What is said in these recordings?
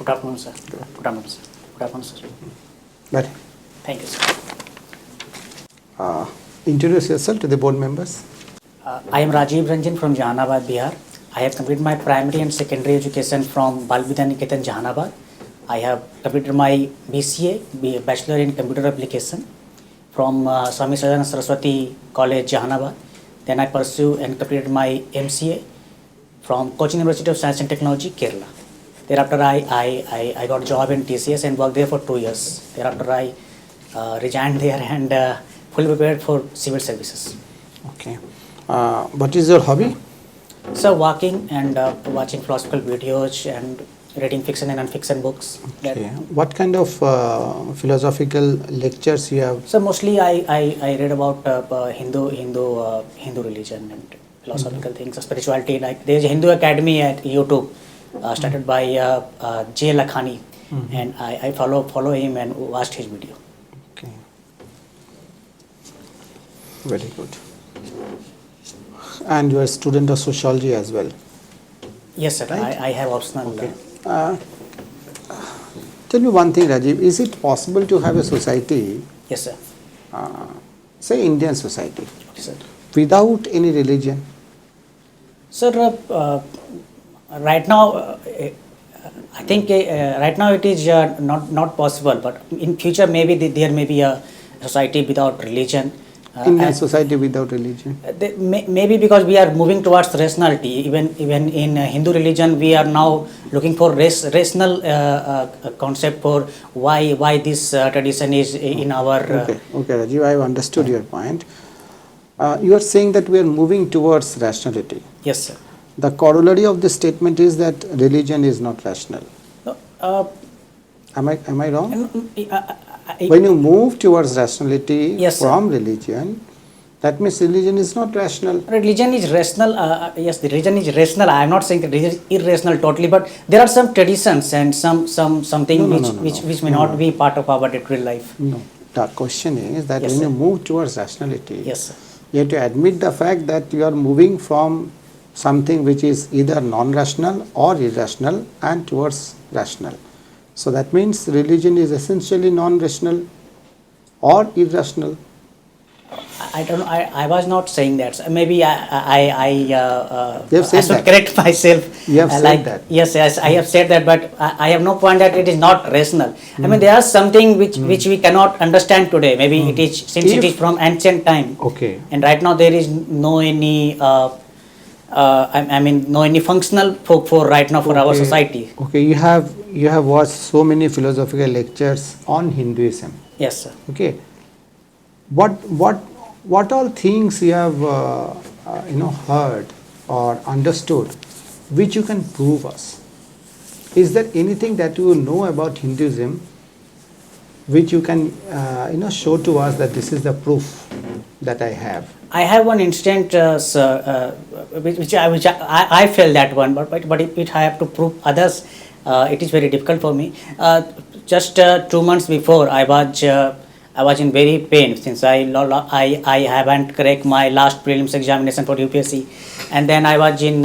Good afternoon, sir. Good afternoon, sir. Good afternoon, sir. Right. Thank you, sir. Introduce yourself to the board members. I am Rajiv Ranjan from Jahanabad, Bihar. I have completed my primary and secondary education from Bal Vidya Niketan, Jahanabad. I have completed my BCA, Bachelor in Computer Application, from Swami Sadananda Saraswati College, Jahanabad. Then I pursued and completed my MCA from Cochin University of Science and Technology, Kerala. Thereafter, I got a job in TCS and worked there for 2 years. Thereafter, I resigned there and fully prepared for civil services. Okay. What is your hobby? So walking and watching philosophical videos and reading fiction and non-fiction books. Okay. What kind of philosophical lectures you have? So mostly I read about Hindu religion and philosophical things, spirituality. Like there's a Hindu Academy at YouTube, started by Jay Lakhani, and I follow him and watched his video. Okay. Very good. And you are a student of sociology as well. Yes, sir. Right? I have optional. Okay. Tell me one thing, Rajiv. Is it possible to have a society, Yes, sir. say Indian society, Okay, sir. without any religion? Sir, right now, I think right now it is not possible. But in future, maybe there may be a society without religion. Indian society without religion? Maybe because we are moving towards rationality. Even in Hindu religion, we are now looking for rational concept for why this tradition is in our. Okay, Rajiv, I have understood your point. You are saying that we are moving towards rationality. Yes, sir. The corollary of this statement is that religion is not rational. Am I wrong? When you move towards rationality Yes, from religion, that means religion is not rational. Religion is rational. Yes, the religion is rational. I am not saying that religion is irrational totally, but there are some traditions and something which may not be part of our day-to-day life. No. The question is that Yes, when sir. you move towards rationality, Yes, sir. you have to admit the fact that you are moving from something which is either non-rational or irrational and towards rational. So that means religion is essentially non-rational or irrational. I don't know. I was not saying that. So maybe You have I said should that. correct myself. You have said that. Yes, I have said that, but I have no point that it is not rational. I mean, there are something which we cannot understand today. Maybe it is since it is from ancient time. Okay. And right now there is no any. No any functional for right now for our society. Okay, you have watched so many philosophical lectures on Hinduism. Yes, sir. Okay, what all things you have heard or understood, which you can prove us? Is there anything that you know about Hinduism, which you can show to us that this is the proof that I have? I have one instant, sir, which I felt that one, but if I have to prove others, it is very difficult for me. Just 2 months before, I was in very pain since I haven't cracked my last prelims examination for UPSC, and then I was in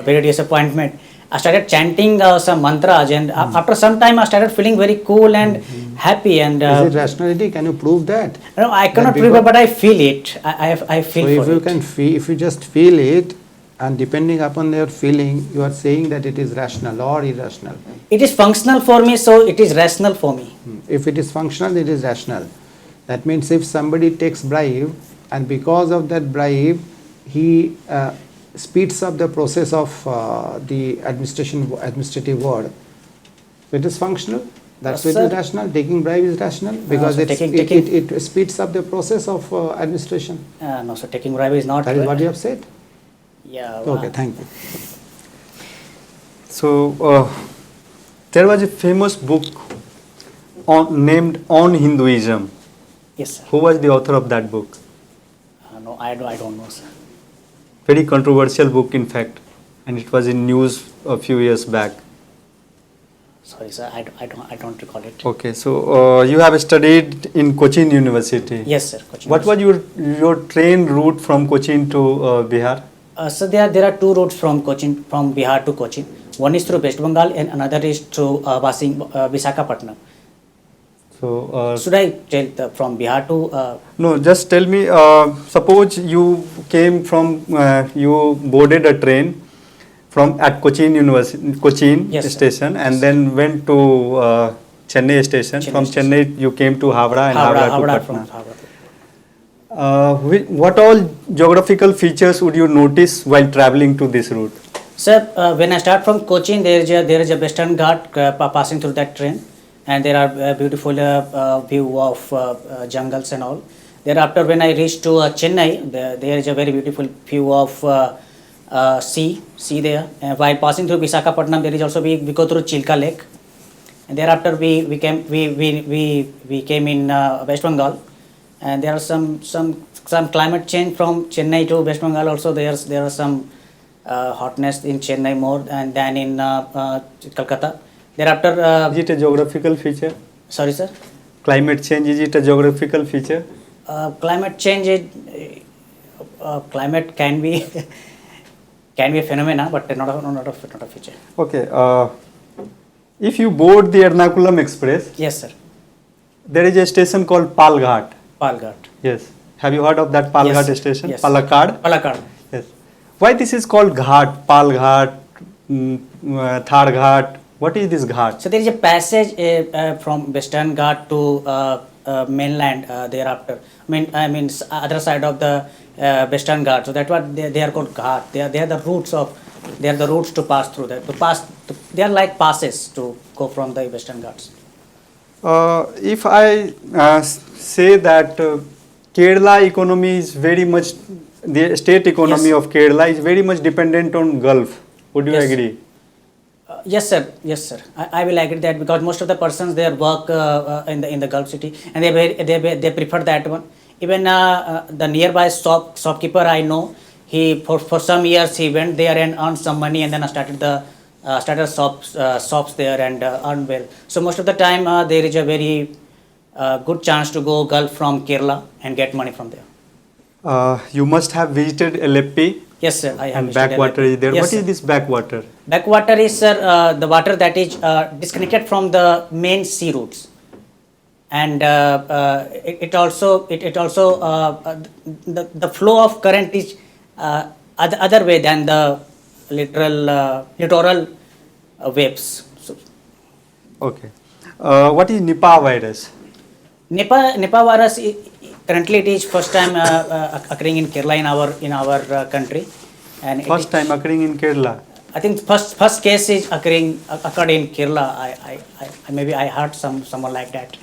very disappointment. I started chanting some mantras, and after some time I started feeling very cool and happy. And is it rationality? Can you prove that? No, I cannot prove it, but I feel it. I feel. So for if you it. can feel, if you just feel it, and depending upon your feeling, you are saying that it is rational or irrational. It is functional for me, so it is rational for me. If it is functional, it is rational. That means if somebody takes bribe, and because of that bribe, he speeds up the process of the administrative work. So it is functional. That's why it is rational. Taking bribe is rational because so it speeds up the process of administration. No, so taking bribe is not. That is what you have said. Yeah. Okay, thank you. So there was a famous book named On Hinduism. Yes, sir. Who was the author of that book? No, I don't know, sir. Very controversial book, in fact, and it was in news a few years back. Sorry, sir. I don't recall it. Okay, so you have studied in Cochin University. Yes, sir. Cochin What was your train route from Cochin to Bihar? So there are two routes from Bihar to Cochin. One is through West Bengal and another is through Visakhapatnam. So, Should I tell from Bihar to? no, just tell me, suppose you came from, you boarded a train from at Cochin University, Cochin Yes, sir. station, and then went to Chennai station. Chennai From station. Chennai, you came to Havra and Havra, Havra to from Patna. Havra. What all geographical features would you notice while traveling to this route? Sir, when I start from Cochin, there is a Western Ghat passing through that train, and there are beautiful view of jungles and all. Thereafter, when I reach to Chennai, there is a very beautiful view of sea there. And while passing through Visakhapatnam, there is also we go through Chilka Lake, and thereafter we came in West Bengal, and there are some climate change from Chennai to West Bengal. Also, there are some hotness in Chennai more and than in Calcutta. Thereafter, Is it a geographical feature? sorry, sir. Climate change, is it a geographical feature? Climate change is climate can be can be a phenomena, but not a feature. Okay. If you board the Ernakulam Express, Yes, sir. there is a station called Palghat. Palghat. Yes. Have you heard of that Palghat Yes, station? yes. Palakkad? Palakkad. Yes. Why this is called Ghat? Palghat, Thar Ghat. What is this Ghat? So there is a passage from Western Ghat to mainland thereafter. I mean other side of the Western Ghat. So that's what they are called Ghat. They are the routes of to pass through that. They are like passes to go from the Western Ghats. If I say that Kerala economy is very much, the state economy Yes. of Kerala is very much dependent on Gulf. Would you Yes. agree? Yes, sir. Yes, sir. I will agree that because most of the persons they work in the Gulf city and they prefer that one. Even the nearby shopkeeper I know, he for some years he went there and earned some money and then started shops there and earned well. So most of the time there is a very good chance to go Gulf from Kerala and get money from there. You must have visited Aleppi Yes, sir. I have and visited backwater Aleppi. is there. Yes, What sir. is this backwater? Backwater is, sir, the water that is disconnected from the main sea routes, and it also the flow of current is other way than the littoral waves. So, Okay. What is Nipah virus? Nipah virus currently it is first time occurring in Kerala in our country, and First time occurring in Kerala. I think first case is occurred in Kerala. I maybe I heard someone like that.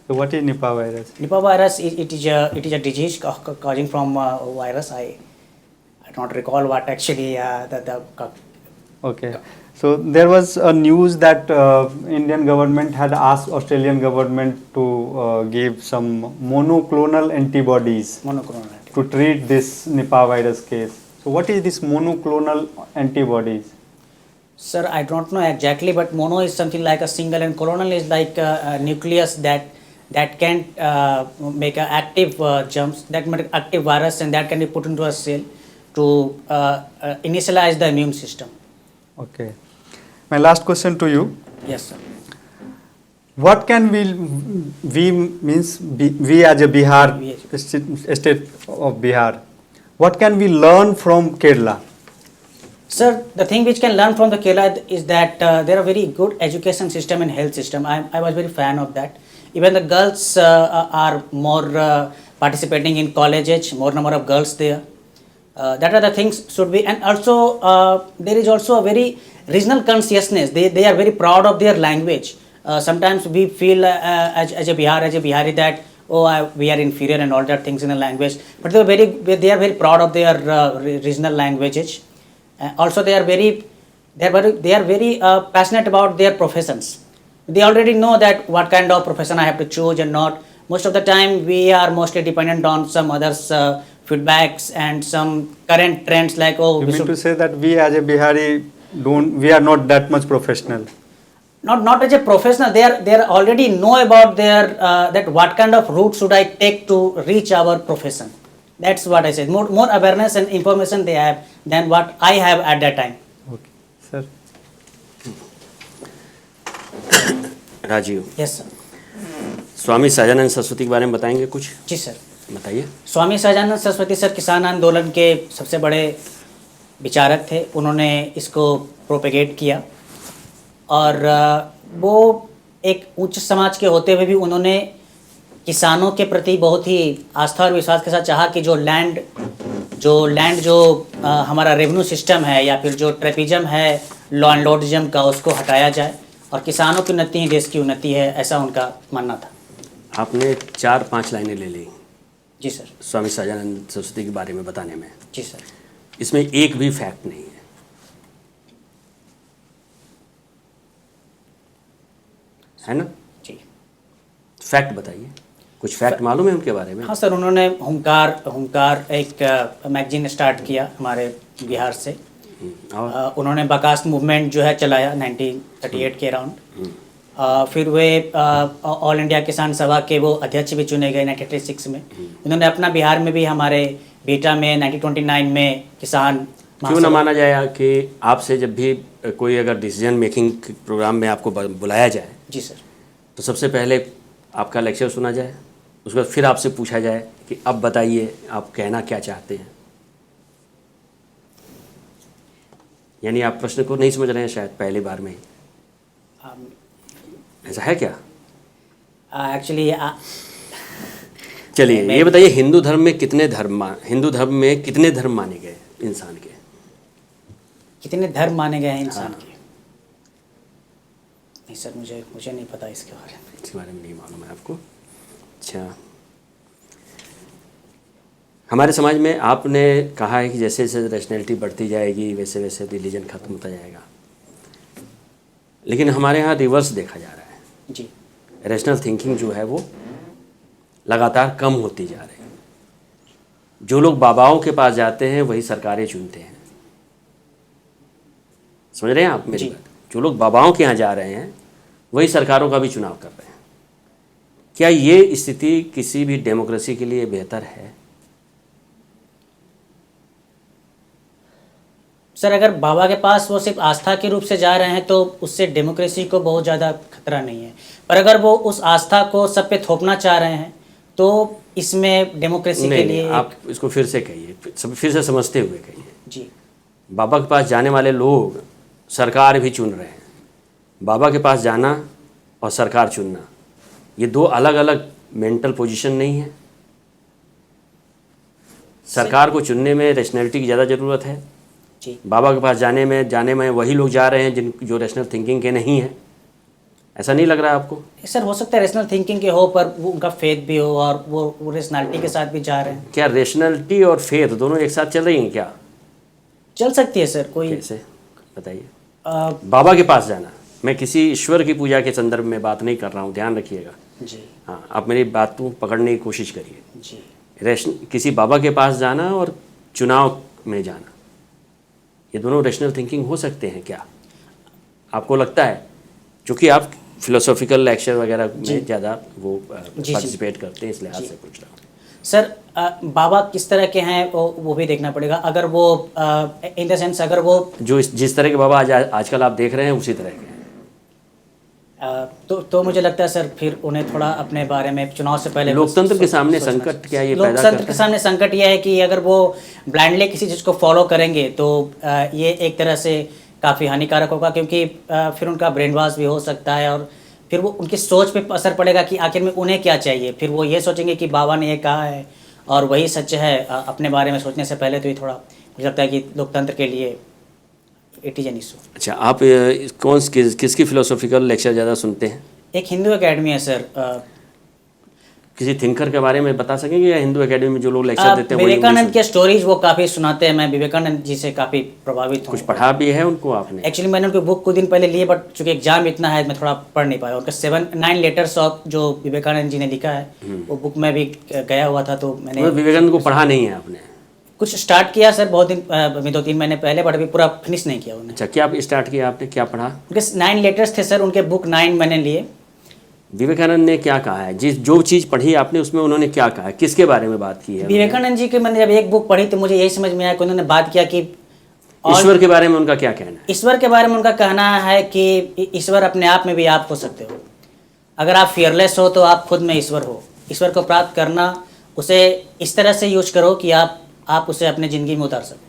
So what is Nipah virus? Nipah virus it is a disease causing from virus. I don't recall what actually the Okay. So there was a news that Indian government had asked Australian government to give some monoclonal antibodies monoclonal. to treat this Nipah virus case. So what is this monoclonal antibodies? Sir, I don't know exactly, but mono is something like a single, and clonal is like a nucleus that can make a active germs, that make active virus, and that can be put into a cell to initialize the immune system. Okay. My last question to you. Yes, sir. What can we as a Bihar, state of Bihar, what can we learn from Kerala? Sir, the thing which can learn from the Kerala is that there are very good education system and health system. I was very fan of that. Even the girls are more participating in colleges, more number of girls there. That are the things should be, and also there is also a very regional consciousness. They are very proud of their language. Sometimes we feel as a Bihari that we are inferior and all that things in the language, but they are very proud of their regional languages. Also they are very passionate about their professions. They already know that what kind of profession I have to choose and not. Most of the time we are mostly dependent on some others feedbacks and some current trends like You mean to say that we as a Bihari we are not that much professional? not as a professional. They are already know about their that what kind of route should I take to reach our profession. That's what I said. More awareness and information they have than what I have at that time. Okay, sir. Rajiv, yes sir. Swami Sahajanand Saraswati के बारे में बताएंगे कुछ? जी sir. बताइए। Swami Sahajanand Saraswati sir किसान आंदोलन के सबसे बड़े विचारक थे। उन्होंने इसको प्रोपेगेट किया और वो एक उच्च समाज के होते हुए भी उन्होंने किसानों के प्रति बहुत ही आस्था और विश्वास के साथ चाहा कि जो लैंड हमारा रेवेन्यू सिस्टम है या फिर जो ट्रेपिज्म है लॉ एंड ऑर्डरिज्म का, उसको हटाया जाए और किसानों की उन्नति ही देश की उन्नति है, ऐसा उनका मानना था। आपने 4-5 लाइनें ले ली जी सर। स्वामी सहजानंद सरस्वती के बारे में बताने में। जी सर। इसमें एक भी फैक्ट नहीं है, है ना? जी। फैक्ट बताइए, कुछ फैक्ट मालूम है उनके बारे में? हाँ सर, उन्होंने हुंकार एक मैगजीन स्टार्ट किया हमारे बिहार से। और उन्होंने बकास्ट मूवमेंट जो है चलाया 1938 के अराउंड। फिर वे ऑल इंडिया किसान सभा के वो अध्यक्ष भी चुने गए 1936 में। उन्होंने अपना बिहार में भी हमारे बेटा में 1929 में किसान क्यों ना माना जाए कि आपसे जब भी कोई अगर डिसीजन मेकिंग प्रोग्राम में आपको बुलाया जाए, जी सर, तो सबसे पहले आपका लेक्चर सुना जाए, उसके बाद फिर आपसे पूछा जाए कि अब बताइए आप कहना क्या चाहते हैं। यानी आप प्रश्न को नहीं समझ रहे हैं शायद पहली बार में ही, ऐसा है क्या? एक्चुअली चलिए ये बताइए, हिंदू धर्म में कितने धर्म माने गए इंसान के? कितने धर्म माने गए हैं इंसान के? नहीं सर, मुझे नहीं पता इसके बारे में। इसके बारे में नहीं मालूम है आपको? अच्छा, हमारे समाज में आपने कहा है कि जैसे जैसे रैशनैलिटी बढ़ती जाएगी वैसे वैसे रिलीजन खत्म होता जाएगा, लेकिन हमारे यहाँ रिवर्स देखा जा रहा है जी। रैशनल थिंकिंग जो है वो लगातार कम होती जा रही है। जो लोग बाबाओं के पास जाते हैं वही सरकारें चुनते हैं, समझ रहे हैं आप मेरी बात? जो लोग बाबाओं के यहाँ जा रहे हैं वही सरकारों का भी चुनाव कर रहे हैं। क्या ये स्थिति किसी भी डेमोक्रेसी के लिए बेहतर है? सर, अगर बाबा के पास वो सिर्फ आस्था के रूप से जा रहे हैं तो उससे डेमोक्रेसी को बहुत ज़्यादा खतरा नहीं है, पर अगर वो उस आस्था को सब पे थोपना चाह रहे हैं तो इसमें डेमोक्रेसी के लिए आप इसको फिर से कहिए, फिर से समझते हुए कहिए। जी। बाबा के पास जाने वाले लोग सरकार भी चुन रहे हैं। बाबा के पास जाना और सरकार चुनना ये दो अलग अलग मेंटल पोजीशन नहीं है। सरकार को चुनने में रैशनैलिटी की ज़्यादा ज़रूरत है। जी। बाबा के पास जाने में वही लोग जा रहे हैं जो रैशनल थिंकिंग के नहीं हैं। ऐसा नहीं लग रहा है आपको? सर, हो सकता है रैशनल थिंकिंग के हो पर वो उनका फेथ भी हो और वो रैशनैलिटी के साथ भी जा रहे हैं। क्या रैशनैलिटी और फेथ दोनों एक साथ चल रही हैं क्या? चल सकती है सर। कोई कैसे बताइए? बाबा के पास जाना, मैं किसी ईश्वर की पूजा के संदर्भ में बात नहीं कर रहा हूँ, ध्यान रखिएगा। जी। हाँ, आप मेरी बात को पकड़ने की कोशिश करिए। जी। किसी बाबा के पास जाना और चुनाव में जाना, ये दोनों रैशनल थिंकिंग हो सकते हैं क्या? आपको लगता है? क्योंकि आप फिलोसॉफिकल लेक्चर वगैरह में ज़्यादा वो पार्टिसिपेट करते हैं, इस लिहाज से पूछ रहा हूँ। सर, बाबा किस तरह के हैं वो भी देखना पड़ेगा। अगर वो इन द सेंस अगर वो जिस तरह के बाबा आजकल आप देख रहे हैं उसी तरह के हैं। तो मुझे लगता है सर फिर उन्हें थोड़ा अपने बारे में चुनाव से पहले लोकतंत्र के सामने संकट क्या ये पैदा करता है? लोकतंत्र के सामने संकट यह है कि अगर वो ब्लाइंडली किसी चीज़ को फॉलो करेंगे तो ये एक तरह से काफ़ी हानिकारक होगा, क्योंकि फिर उनका ब्रेन वॉश भी हो सकता है और फिर वो उनकी सोच पे असर पड़ेगा कि आखिर में उन्हें क्या चाहिए। फिर वो ये सोचेंगे कि बाबा ने ये कहा है और वही सच है। अपने बारे में सोचने से पहले तो ये थोड़ा मुझे लगता है कि लोकतंत्र के लिए इट इज़ एन इशू। अच्छा, आप किसकी फिलोसॉफिकल लेक्चर ज़्यादा सुनते हैं? एक हिंदू एकेडमी है सर। किसी थिंकर के बारे में बता सकेंगे या हिंदू एकेडमी में जो लोग लेक्चर देते हैं? विवेकानंद के स्टोरीज वो काफ़ी सुनाते हैं। मैं विवेकानंद जी से काफ़ी प्रभावित हूँ। कुछ पढ़ा भी है उनको आपने? एक्चुअली मैंने उनकी बुक कुछ दिन पहले लिए, बट चूंकि एग्जाम इतना है मैं थोड़ा पढ़ नहीं पाया। उनका 7-9 लेटर्स ऑफ जो विवेकानंद जी ने लिखा है वो बुक में भी गया हुआ था, तो मैंने विवेकानंद को पढ़ा नहीं है आपने? कुछ स्टार्ट किया सर बहुत दिन 2-3 महीने पहले, बट अभी पूरा फिनिश नहीं किया उन्होंने। अच्छा, क्या स्टार्ट किया आपने, क्या पढ़ा? उनके 9 लेटर्स थे सर, उनके बुक 9 मैंने लिए। विवेकानंद ने क्या कहा है? जो चीज़ पढ़ी आपने उसमें उन्होंने क्या कहा है, किसके बारे में बात की है? विवेकानंद जी की मैंने जब एक बुक पढ़ी तो मुझे यही समझ में आया कि उन्होंने बात किया कि ईश्वर के बारे में उनका क्या कहना है? ईश्वर के बारे में उनका कहना है कि ईश्वर अपने आप में भी आप हो सकते हो। अगर आप फियरलेस हो तो आप खुद में ईश्वर हो। ईश्वर को प्राप्त करना, उसे इस तरह से यूज करो कि आप उसे अपने ज़िंदगी में उतार सको।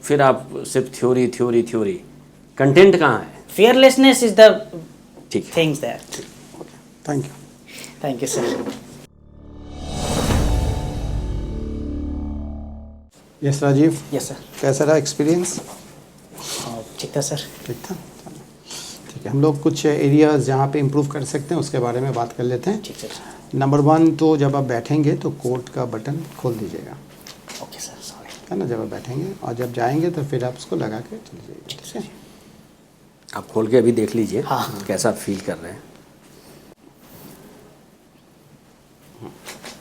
फिर आप सिर्फ थ्योरी कंटेंट कहाँ है? फियरलेसनेस इज द ठीक है। Things that. Thank you. Thank you sir. Yes Rajiv, yes sir. कैसा रहा एक्सपीरियंस? ठीक था सर। ठीक था, ठीक है। हम लोग कुछ एरियाज जहाँ पे इम्प्रूव कर सकते हैं उसके बारे में बात कर लेते हैं। ठीक सर। नंबर 1 तो जब आप बैठेंगे तो कोट का बटन खोल दीजिएगा, ओके सर, सॉरी। है ना, जब आप बैठेंगे, और जब जाएंगे तो फिर आप उसको लगा के चले जाइए। ठीक है, आप खोल के अभी देख लीजिए हाँ। कैसा फील कर रहे हैं।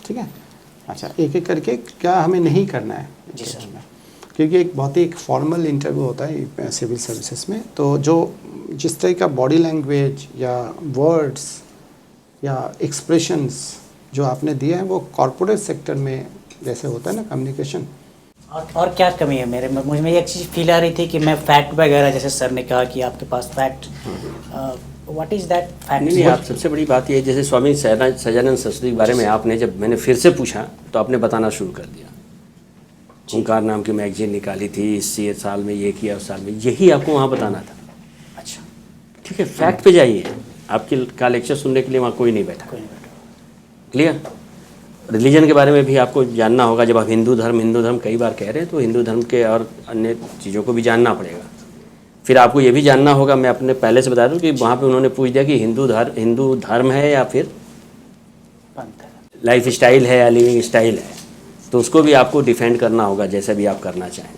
ठीक है। अच्छा, एक एक करके क्या हमें नहीं करना है जी सर। क्योंकि एक बहुत ही एक फॉर्मल इंटरव्यू होता है सिविल सर्विसेज में, तो जो जिस तरह का बॉडी लैंग्वेज या वर्ड्स या एक्सप्रेशंस जो आपने दिए हैं वो कॉरपोरेट सेक्टर में जैसे होता है ना कम्युनिकेशन। और क्या कमी है मेरे में? मुझे एक चीज़ फील आ रही थी कि मैं फैक्ट वगैरह, जैसे सर ने कहा कि आपके पास fact, what is that fact? नहीं, आप सबसे बड़ी बात ये है, जैसे स्वामी सच्चिदानंद सरस्वती के बारे में आपने, जब मैंने फिर से पूछा तो आपने बताना शुरू कर दिया। ओंकार नाम की मैगजीन निकाली थी, इस साल में ये किया, उस साल में, यही आपको वहाँ बताना था। अच्छा, ठीक है, फैक्ट पे जाइए। आपके का लेक्चर सुनने के लिए वहाँ कोई नहीं बैठा। कोई नहीं बैठा। क्लियर? रिलीजन के बारे में भी आपको जानना होगा। जब आप हिंदू धर्म कई बार कह रहे हैं तो हिंदू धर्म के और अन्य चीज़ों को भी जानना पड़ेगा। फिर आपको ये भी जानना होगा, मैं अपने पहले से बता दूं कि वहाँ पे उन्होंने पूछ दिया कि हिंदू धर्म है या फिर पंथ है। लाइफ स्टाइल है या लिविंग स्टाइल है, तो उसको भी आपको डिफेंड करना होगा जैसे भी आप करना चाहें।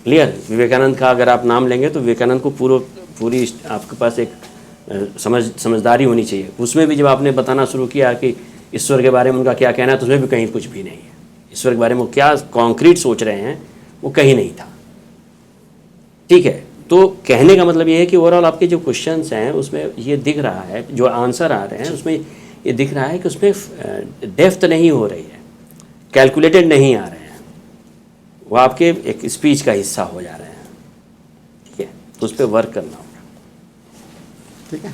क्लियर? विवेकानंद का अगर आप नाम लेंगे तो विवेकानंद को पूरी आपके पास एक समझदारी होनी चाहिए। उसमें भी जब आपने बताना शुरू किया कि ईश्वर के बारे में उनका क्या कहना है, तो उसमें भी कहीं कुछ भी नहीं है। ईश्वर के बारे में वो क्या कॉन्क्रीट सोच रहे हैं वो कहीं नहीं था। ठीक है, तो कहने का मतलब ये है कि ओवरऑल आपके जो क्वेश्चंस हैं उसमें ये दिख रहा है, जो आंसर आ रहे हैं उसमें ये दिख रहा है कि उसमें डेप्थ नहीं हो रही है, कैलकुलेटेड नहीं आ रहे हैं, वो आपके एक स्पीच का हिस्सा हो जा रहे हैं। ठीक है, तो उस पर वर्क करना होगा। ठीक है।